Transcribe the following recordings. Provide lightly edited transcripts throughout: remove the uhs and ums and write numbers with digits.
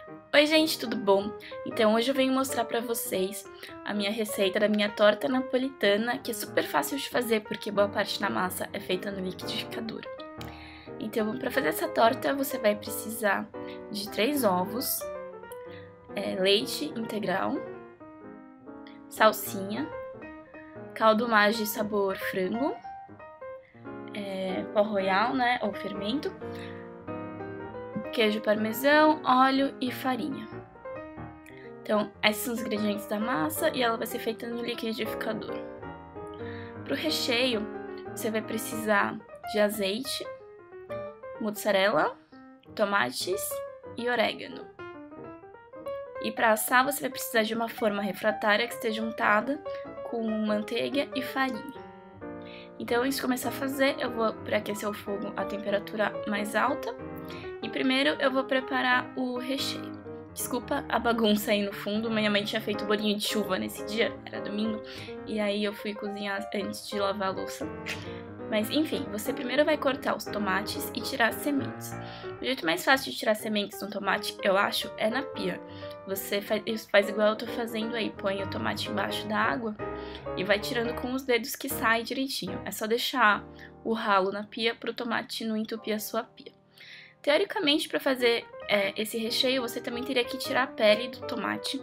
Oi gente, tudo bom? Então hoje eu venho mostrar pra vocês a minha receita da minha torta napolitana, que é super fácil de fazer porque boa parte da massa é feita no liquidificador. Então para fazer essa torta você vai precisar de 3 ovos, leite integral, salsinha, caldo Maggi sabor frango, pó royal, né, ou fermento, queijo parmesão, óleo e farinha. Então, esses são os ingredientes da massa e ela vai ser feita no liquidificador. Para o recheio, você vai precisar de azeite, mozzarella, tomates e orégano. E para assar, você vai precisar de uma forma refratária que esteja untada com manteiga e farinha. Então, antes de começar a fazer, eu vou pré-aquecer o fogo a temperatura mais alta. E primeiro eu vou preparar o recheio. Desculpa a bagunça aí no fundo, minha mãe tinha feito bolinho de chuva nesse dia, era domingo, e aí eu fui cozinhar antes de lavar a louça. Mas enfim, você primeiro vai cortar os tomates e tirar as sementes. O jeito mais fácil de tirar sementes no tomate, eu acho, é na pia. Você faz igual eu tô fazendo aí, põe o tomate embaixo da água e vai tirando com os dedos que sai direitinho. É só deixar o ralo na pia pro tomate não entupir a sua pia. Teoricamente, para fazer esse recheio, você também teria que tirar a pele do tomate,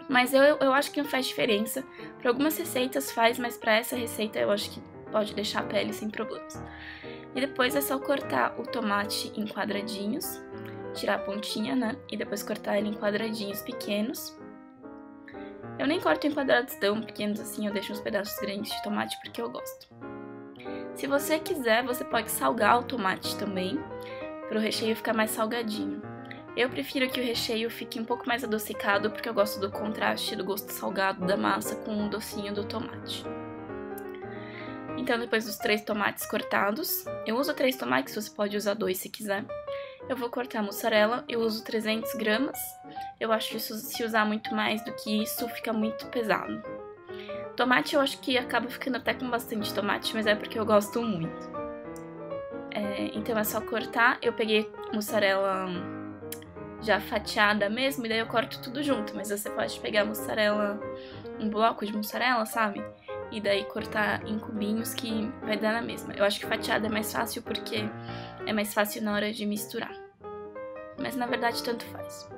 mas eu acho que não faz diferença. Para algumas receitas faz, mas para essa receita eu acho que pode deixar a pele sem problemas. E depois é só cortar o tomate em quadradinhos, tirar a pontinha, né? E depois cortar ele em quadradinhos pequenos. Eu nem corto em quadrados tão pequenos assim, eu deixo uns pedaços grandes de tomate porque eu gosto. Se você quiser, você pode salgar o tomate também, para o recheio ficar mais salgadinho. Eu prefiro que o recheio fique um pouco mais adocicado porque eu gosto do contraste do gosto salgado da massa com o docinho do tomate. Então, depois dos 3 tomates cortados, eu uso 3 tomates, você pode usar 2 se quiser. Eu vou cortar a mussarela, eu uso 300 gramas. Eu acho que se usar muito mais do que isso, fica muito pesado. Tomate eu acho que acaba ficando até com bastante tomate, mas é porque eu gosto muito. Então é só cortar, eu peguei mussarela já fatiada mesmo, e daí eu corto tudo junto, mas você pode pegar mussarela, um bloco de mussarela, sabe? E daí cortar em cubinhos que vai dar na mesma. Eu acho que fatiada é mais fácil porque é mais fácil na hora de misturar. Mas na verdade tanto faz.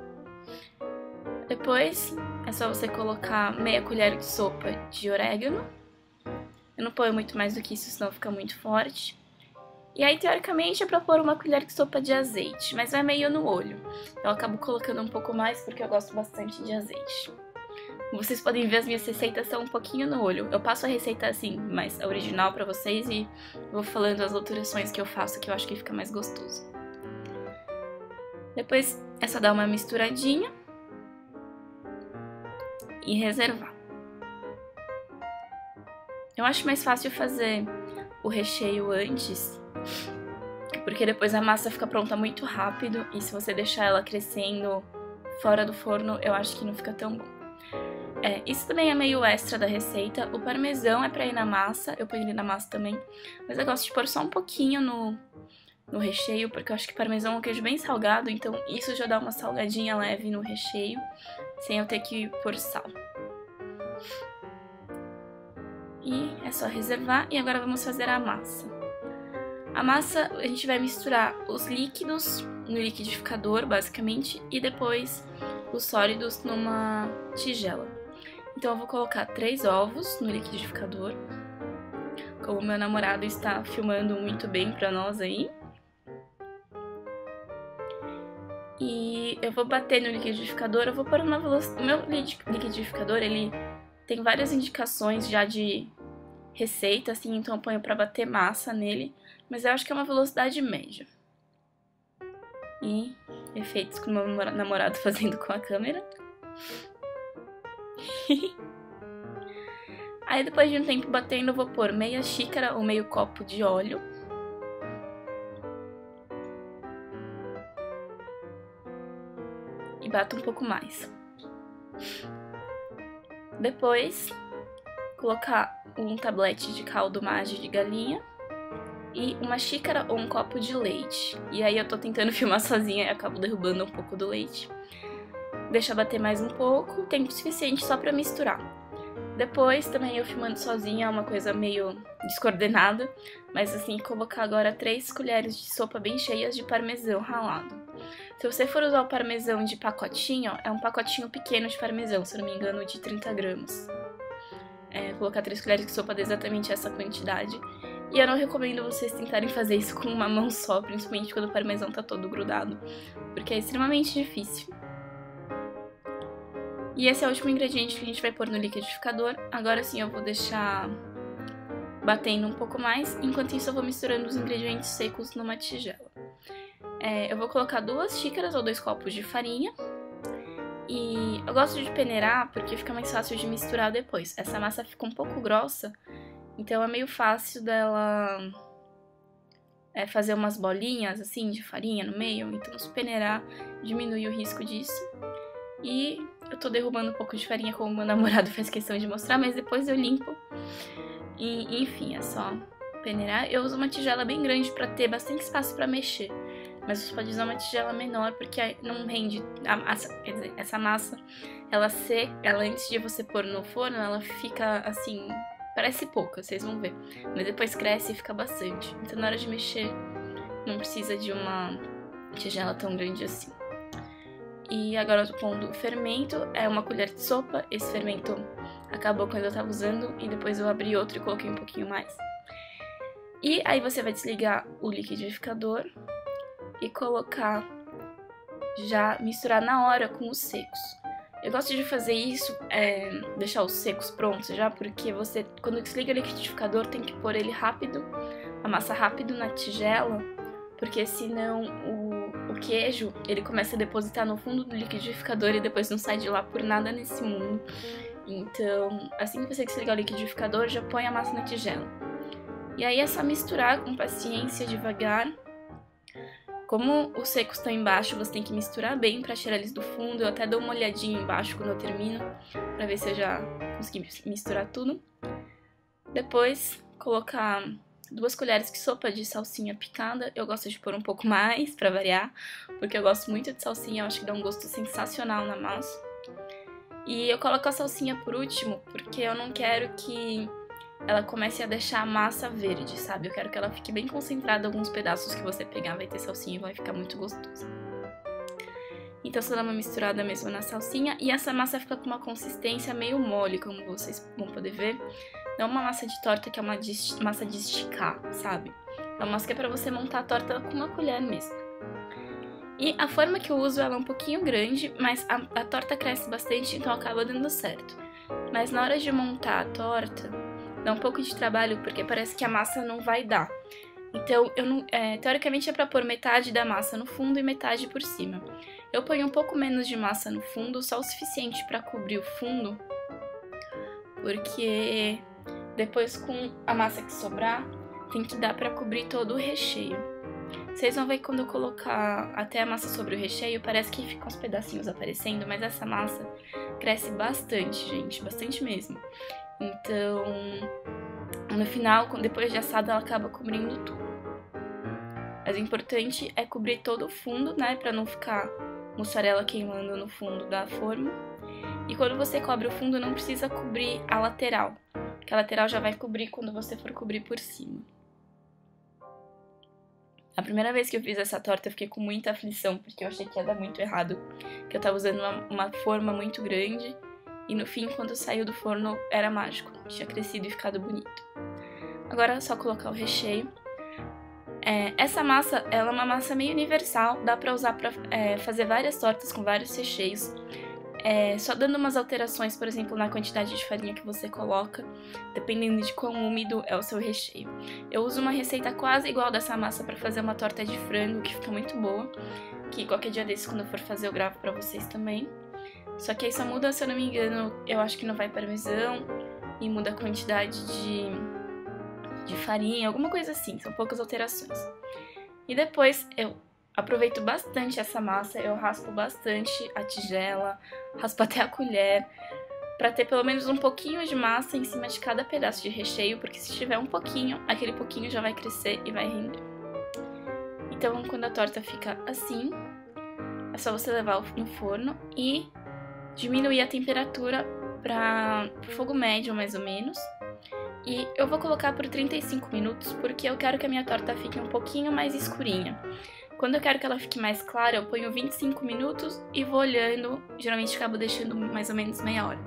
Depois é só você colocar meia colher de sopa de orégano. Eu não ponho muito mais do que isso, senão fica muito forte. E aí, teoricamente, é pra pôr uma colher de sopa de azeite, mas vai meio no olho. Eu acabo colocando um pouco mais porque eu gosto bastante de azeite. Vocês podem ver, as minhas receitas são um pouquinho no olho. Eu passo a receita assim, mais original pra vocês, e vou falando as alterações que eu faço, que eu acho que fica mais gostoso. Depois é só dar uma misturadinha e reservar. Eu acho mais fácil fazer o recheio antes, porque depois a massa fica pronta muito rápido e se você deixar ela crescendo fora do forno, eu acho que não fica tão bom. Isso também é meio extra da receita. O parmesão é pra ir na massa, eu ponho ele na massa também, mas eu gosto de pôr só um pouquinho no recheio, porque eu acho que parmesão é um queijo bem salgado, então isso já dá uma salgadinha leve no recheio, sem eu ter que pôr sal. E é só reservar, e agora vamos fazer a massa. A massa, a gente vai misturar os líquidos no liquidificador, basicamente, e depois os sólidos numa tigela. Então eu vou colocar 3 ovos no liquidificador, como meu namorado está filmando muito bem pra nós aí. E eu vou bater no liquidificador, eu vou pôr uma velocidade... O meu liquidificador, ele tem várias indicações já de receita, assim, então eu ponho pra bater massa nele, mas eu acho que é uma velocidade média. E efeitos com o meu namorado fazendo com a câmera. Aí depois de um tempo batendo, eu vou pôr meia xícara ou meio copo de óleo. E bato um pouco mais. Depois, colocar um tablete de caldo Maggi de galinha e uma xícara ou um copo de leite. E aí eu tô tentando filmar sozinha e acabo derrubando um pouco do leite. Deixa bater mais um pouco, tempo suficiente só pra misturar. Depois, também eu filmando sozinha, é uma coisa meio descoordenada, mas assim, colocar agora 3 colheres de sopa bem cheias de parmesão ralado. Se você for usar o parmesão de pacotinho, é um pacotinho pequeno de parmesão, se eu não me engano, de 30 gramas. Colocar 3 colheres de sopa de exatamente essa quantidade. E eu não recomendo vocês tentarem fazer isso com uma mão só, principalmente quando o parmesão tá todo grudado, porque é extremamente difícil. E esse é o último ingrediente que a gente vai pôr no liquidificador. Agora sim eu vou deixar batendo um pouco mais, enquanto isso eu vou misturando os ingredientes secos numa tigela. Eu vou colocar 2 xícaras ou 2 copos de farinha. E eu gosto de peneirar porque fica mais fácil de misturar depois. Essa massa fica um pouco grossa, então é meio fácil dela fazer umas bolinhas assim de farinha no meio. Então se peneirar diminui o risco disso. E eu tô derrubando um pouco de farinha como meu namorado fez questão de mostrar, mas depois eu limpo. E enfim, é só peneirar. Eu uso uma tigela bem grande pra ter bastante espaço pra mexer. Mas você pode usar uma tigela menor porque não rende a massa. Quer dizer, essa massa, ela antes de você pôr no forno, ela fica assim, parece pouca, vocês vão ver. Mas depois cresce e fica bastante. Então na hora de mexer, não precisa de uma tigela tão grande assim. E agora eu tô pondo o fermento, é uma colher de sopa. Esse fermento acabou quando eu tava usando e depois eu abri outro e coloquei um pouquinho mais. E aí você vai desligar o liquidificador e colocar, já misturar na hora com os secos. Eu gosto de fazer isso, deixar os secos prontos já, porque você, quando desliga o liquidificador, tem que pôr ele rápido, a massa rápido na tigela, porque senão o queijo, ele começa a depositar no fundo do liquidificador e depois não sai de lá por nada nesse mundo. Então, assim que você desligar o liquidificador, já põe a massa na tigela. E aí é só misturar com paciência, devagar. Como os secos estão embaixo, você tem que misturar bem pra tirar eles do fundo. Eu até dou uma olhadinha embaixo quando eu termino, pra ver se eu já consegui misturar tudo. Depois, colocar 2 colheres de sopa de salsinha picada. Eu gosto de pôr um pouco mais, pra variar, porque eu gosto muito de salsinha, eu acho que dá um gosto sensacional na massa. E eu coloco a salsinha por último, porque eu não quero que ela comece a deixar a massa verde, sabe? Eu quero que ela fique bem concentrada, alguns pedaços que você pegar vai ter salsinha e vai ficar muito gostoso. Então só dá uma misturada mesmo na salsinha, e essa massa fica com uma consistência meio mole, como vocês vão poder ver. Não é uma massa de torta que é uma massa de esticar, sabe? É uma massa que é pra você montar a torta com uma colher mesmo. E a forma que eu uso, ela é um pouquinho grande, mas a torta cresce bastante, então acaba dando certo. Mas na hora de montar a torta, dá um pouco de trabalho, porque parece que a massa não vai dar. Então, teoricamente é pra pôr metade da massa no fundo e metade por cima. Eu ponho um pouco menos de massa no fundo, só o suficiente pra cobrir o fundo, porque depois com a massa que sobrar, tem que dar pra cobrir todo o recheio. Vocês vão ver que quando eu colocar até a massa sobre o recheio, parece que ficam uns pedacinhos aparecendo, mas essa massa cresce bastante, gente, bastante mesmo. Então, no final, depois de assada, ela acaba cobrindo tudo. Mas o importante é cobrir todo o fundo, né, pra não ficar mussarela queimando no fundo da forma. E quando você cobre o fundo, não precisa cobrir a lateral, porque a lateral já vai cobrir quando você for cobrir por cima. A primeira vez que eu fiz essa torta, eu fiquei com muita aflição, porque eu achei que ia dar muito errado, que eu tava usando uma forma muito grande. E no fim, quando saiu do forno, era mágico. Tinha crescido e ficado bonito. Agora é só colocar o recheio. Essa massa, ela é uma massa meio universal. Dá pra usar pra fazer várias tortas com vários recheios. Só dando umas alterações, por exemplo, na quantidade de farinha que você coloca. Dependendo de quão úmido é o seu recheio. Eu uso uma receita quase igual dessa massa pra fazer uma torta de frango, que fica muito boa. Que qualquer dia desses, quando eu for fazer, eu gravo pra vocês também. Só que aí só muda, se eu não me engano, eu acho que não vai parmesão, e muda a quantidade de farinha, alguma coisa assim, são poucas alterações. E depois eu aproveito bastante essa massa, eu raspo bastante a tigela, raspo até a colher, para ter pelo menos um pouquinho de massa em cima de cada pedaço de recheio, porque se tiver um pouquinho, aquele pouquinho já vai crescer e vai render. Então, quando a torta fica assim, é só você levar no forno e diminuir a temperatura para fogo médio, mais ou menos. E eu vou colocar por 35 minutos, porque eu quero que a minha torta fique um pouquinho mais escurinha. Quando eu quero que ela fique mais clara, eu ponho 25 minutos e vou olhando, geralmente acabo deixando mais ou menos meia hora.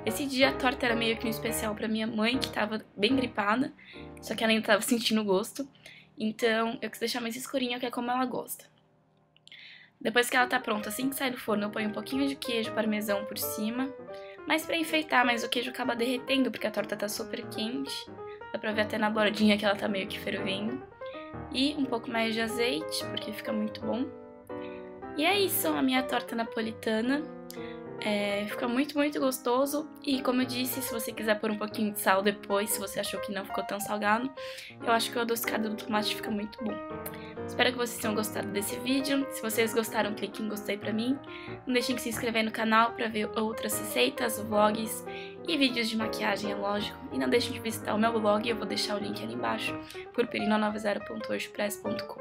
Esse dia a torta era meio que um especial pra minha mãe, que tava bem gripada, só que ela ainda tava sentindo gosto, então eu quis deixar mais escurinha, que é como ela gosta. Depois que ela tá pronta, assim que sai do forno, eu ponho um pouquinho de queijo parmesão por cima, mas pra enfeitar, mas o queijo acaba derretendo, porque a torta tá super quente, dá pra ver até na bordinha que ela tá meio que fervendo. E um pouco mais de azeite, porque fica muito bom. E é isso, a minha torta napolitana. Fica muito, muito gostoso. E como eu disse, se você quiser pôr um pouquinho de sal depois, se você achou que não ficou tão salgado, eu acho que o adocicado do tomate fica muito bom. Espero que vocês tenham gostado desse vídeo. Se vocês gostaram, clique em gostei pra mim. Não deixem de se inscrever no canal pra ver outras receitas, vlogs e vídeos de maquiagem, é lógico. E não deixem de visitar o meu blog, eu vou deixar o link ali embaixo, purpurina90.wordpress.com.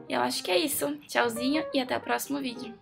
E eu acho que é isso. Tchauzinho e até o próximo vídeo.